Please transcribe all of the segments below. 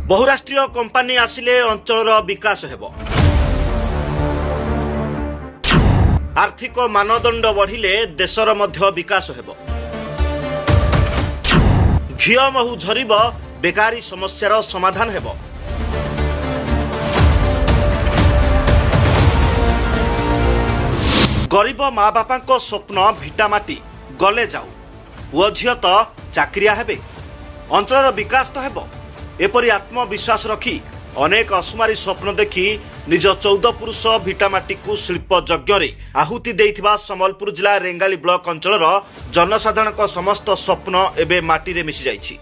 बहुराष्ट्रीय कंपानी आसिले अंचलर विकास हेब। आर्थिक मानदंड बढ़िले देशर मध्य विकास हेब। घिओ महू झरिब, बेकारी समस्यार समाधान हेब। गरीब माँ बापा स्वप्न भिटामाटी गले जाऊ, पुओ झियो तो चाकरिया हेबे, अंचलर विकास तो हेब। एपरी आत्मविश्वास रखी अनेक असुमारी स्वप्न देखी निज 14 पुरुष भिटामाटी को शिल्प यज्ञ आहुति देइथिबा संबलपुर जिला रेंगाली ब्लॉक अंचलर जनसाधारण समस्त स्वप्न एबे माटी रे मिसी जाइछि।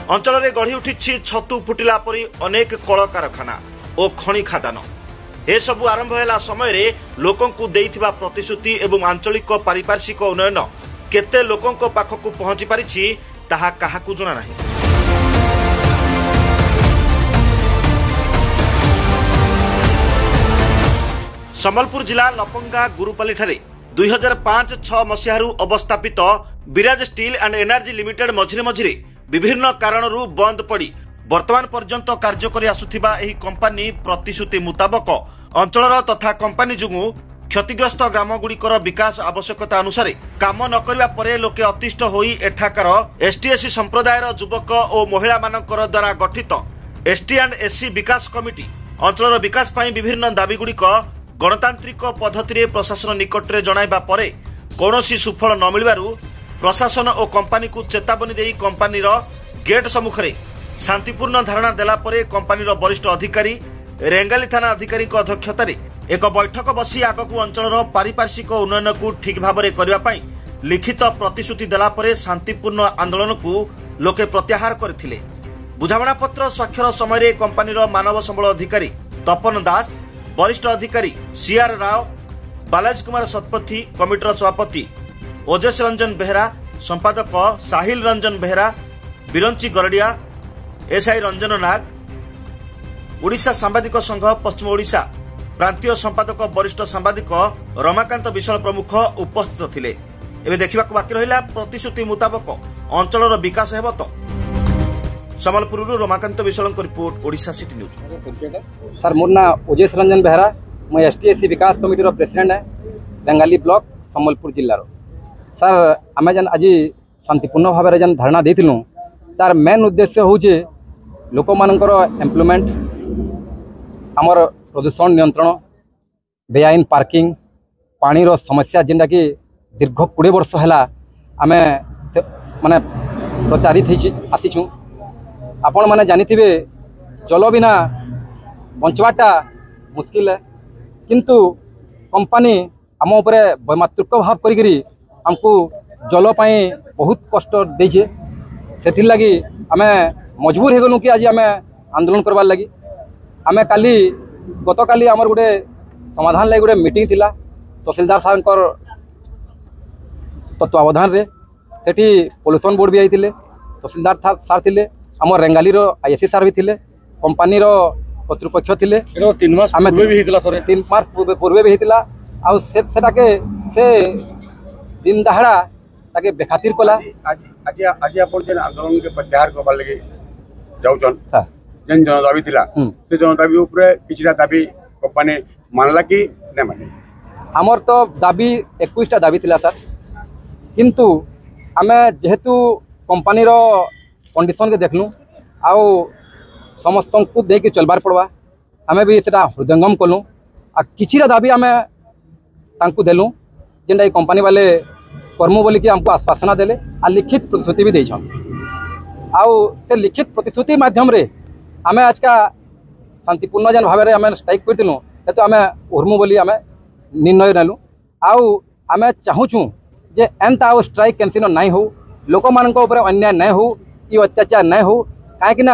अंचल रे गढ़ी उठिछि छतु फुटिला परी अनेक कल कारखाना और खनि खादान। ए सबु आरंभ होला समय रे लोकंकु देइथिबा प्रतिश्रुति एवं आंचलिक पारिपार्श्विक उन्नयन केते लोकंको पाखकु पहुंची पारिछि ताहा काहाकु जणा नाही। संबलपुर जिला लपंगा गुरुपाली ठारे 2005-6 मसीहारू अवस्थापित Viraj steel and energy limited मझिरे मझिरे विभिन्न कारणरू बंद पड़ी वर्तमान पर्यंत कार्य करि आसुथिबा एही कंपनी प्रतिश्रुति मुताबक अंचलर तथा कंपनी जुगु क्षतिग्रस्त ग्रामगुड़िकर विकास आवश्यकता अनुसार काम न करिबा परे लोके अतिष्ठ होई एठाकार एसटीएससी संप्रदायर युवक और महिला मानकर द्वारा गठित एसटी एंड एससी विकास कमिटी अंचलर विकास पई विभिन्न दाबीगुड़िक गणतांत्रिक पद्धति प्रशासन निकट में जणाइबा परे कौनसी सुफल न मिलबारु प्रशासन और कंपनी को चेतावनी देई कंपनीर गेट सम्मुखें शांतिपूर्ण धारणा देला परे कंपनीर वरिष्ठ अधिकारी रेंगाली थाना अधिकारी अध्यक्षतार एक बैठक बसी आगकू अंचलर पारिपार्श्विक उन्नयन को ठीक भाव में करने लिखित प्रतिश्रुति देला परे शांतिपूर्ण आंदोलन को लोके प्रत्याहार करथिले। बुझामणा पत्र स्वाक्षर समय कंपनीर मानव संबल अधिकारी तपन दास, वरिष्ठ अधिकारी सीआर राव, बालाजी कुमार शतपथी, कमिटीर सभापति ओजस रंजन बेहरा, संपादक साहिल रंजन बेहरा, बिरंची गरडिया, एसआई रंजन नाग, ओडिशा सांबादिक संघ पश्चिम ओडिशा प्रांतीय संपादक वरिष्ठ सांबादिक रमाकांत विशाल प्रमुख उपस्थित थिले। एबे देखिबाक बाकी रहिला प्रतिश्रुति मुताबक अंचलर विकास हेब तो। संबलपुरु Ramakant Vishal report, Odisha city news. Sir मोर ना ओजेश रंजन बेहरा, मैं एसटीएससी विकास कमिटीर प्रेसिडेंट है रेंगाली ब्लॉक संबलपुर जिल्लार। सर आम जेन आज शांतिपूर्ण भाव में जेन धारणा देथिलु तार मेन उद्देश्य होचे लोक मानकर एम्प्लॉयमेंट, आमर प्रदूषण नियंत्रण, बेआईन पार्किंग, पानीर समस्या जेनटा कि दीर्घ 20 वर्ष है आम माने प्रचारित आसीचु। आपण माने जानिथिबे जल बिना बंचवाटा मुश्किल है, किंतु कंपनी आम उपरे वैमातृक भाव करी हमको जल पाई बहुत कष्ट देछे। सेथिर लगी आम मजबूर हो गलु कि आज आम आंदोलन करवार लगी। आम काली गत काली आमर गोटे समाधान लगी गोटे मीटिंग थिला तहसीलदार सार तत्वावधान रे। सेठी पोल्यूशन बोर्ड भी आइथिले, तहसीलदार सार थिले, आम रेंगालीर आईएससी सार भी थिले, कंपनीर कर्तृपक्ष थिले। 3 मास पूर्वे भी हितला, 3 मास पूर्वे भी हितला। आ सेटाके से दिन दहाड़ा ताके बेखातिर कला। आज आपण जेन आंदोलन के प्रत्याहार करबार लगे जाउछन जेन जनदाबी थिला से जनदाबी ऊपर किछटा दाबी कंपनी मानला कि नै माने? आमर तो दाबी 21टा दाबी थिला सर, किंतु आमे जेहेतु कंपनीर कंडीशन के देखलु आउ समस्त को देके चलबार पड़वा, आमे भी सेटा हृदयंगम कलु। आ किछिटा दाबी आमे तांकु देलु जेनटा कंपनी वाले कर्मु बोली कि हमको आश्वासना देले आ लिखित प्रतिश्रुति भी देछन। आउ से लिखित प्रतिश्रुति माध्यम रे आमे आज का शांतिपूर्ण जेन भाव में आम स्ट्राइक करथिलु हेतु आम उर्मु बोली आम निर्णय नेलु। आउ आम चाहूँ जे एंता आउ स्ट्राइक कैंसिल नाई हो, लोक मान अन्याय नहीं हो, कि अत्याचार नहीं हो। कहीं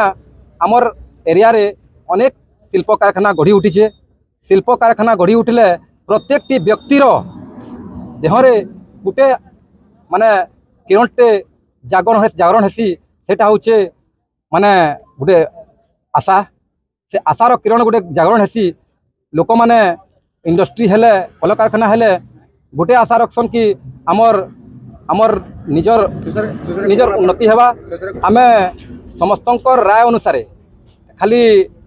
आमर एरिया रे अनेक शिल्प कारखाना गढ़ी उठी। शिल्प कारखाना गढ़ी उठिले प्रत्येक व्यक्तिर देहरे गोटे माने किरणटे जागरण हेसी सेटा होचे माने गोटे आशा से आशार किरण गोटे जागरण हेसी लोक मैंने इंडस्ट्री हेले कल कारखाना हेले गोटे आशा रखसन कि आमर आमर निजर निजर उन्नति हेबा आमे समस्तंकर राय अनुसार खाली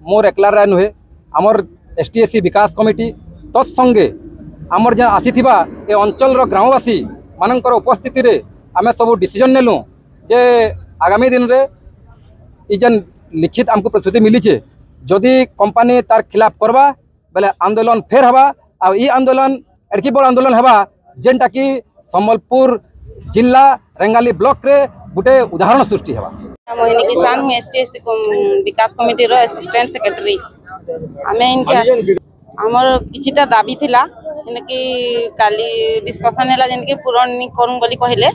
मोर एकला राय नुहे आमर STSC विकास कमिटी तत्संगे आमर जहाँ आसीथिबा ए अंचल ग्रामवासी मानकर उपस्थिति रे आमे सब डिसीजन नेलु जे आगामी दिन रे ई जेन लिखित आमको प्रतिश्रुति मिली छे जदि कंपनी तार खिलाफ करबा बेले आंदोलन फेर हवा आ ई आंदोलन एडकी बड़ आंदोलन हवा जेनटा कि संबलपुर जिला रेंगाली ब्लॉक रे गोटे उदाहरण सृष्टि हवा। मोहिनी किसान हूँ STSC विकास कमिटी रो असिस्टेंट सेक्रेटरी आमे इनके हमर किछिटा दाबी थिला इनके काली डिस्कशन हैला जिनके पूरण नि करूं बोली कहले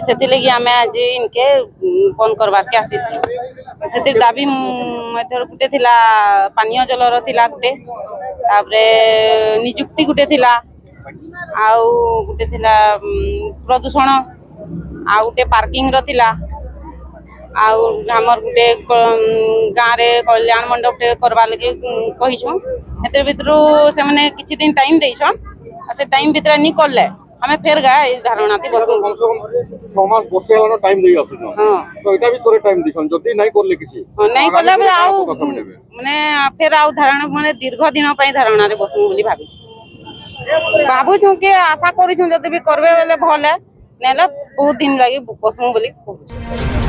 सेति लगी आमे आज इनके फोन करबार के आसी सेति दाबी मधर गुटे थिला पानीय जल रो थिला गुटे तापरे नियुक्ति गुटे थिला आउ गुटे थिला प्रदूषण आ गुटे पार्किंग रो थिला आउ हमर गुटे गाँव रे कल्याण मंडप टे करबा लगे कहिछु एते भितरु से माने किछि दिन टाइम देइछन आ से टाइम भितर नि करले हमें फेर गए इस धारणा ती बसु कम से कम 6 मास बसे वाला टाइम देई आसु हां तो एटा भी तोरे टाइम दिसन जति नै करले किछि नै करले बे आउ माने फेर आउ धारणा माने दीर्घ दिन पई धारणा रे बसु बोली भाबी बाबू छु के आशा करी छु जति भी करबे बेले भले नेले बहुत दिन लागि बसु बोली कहू।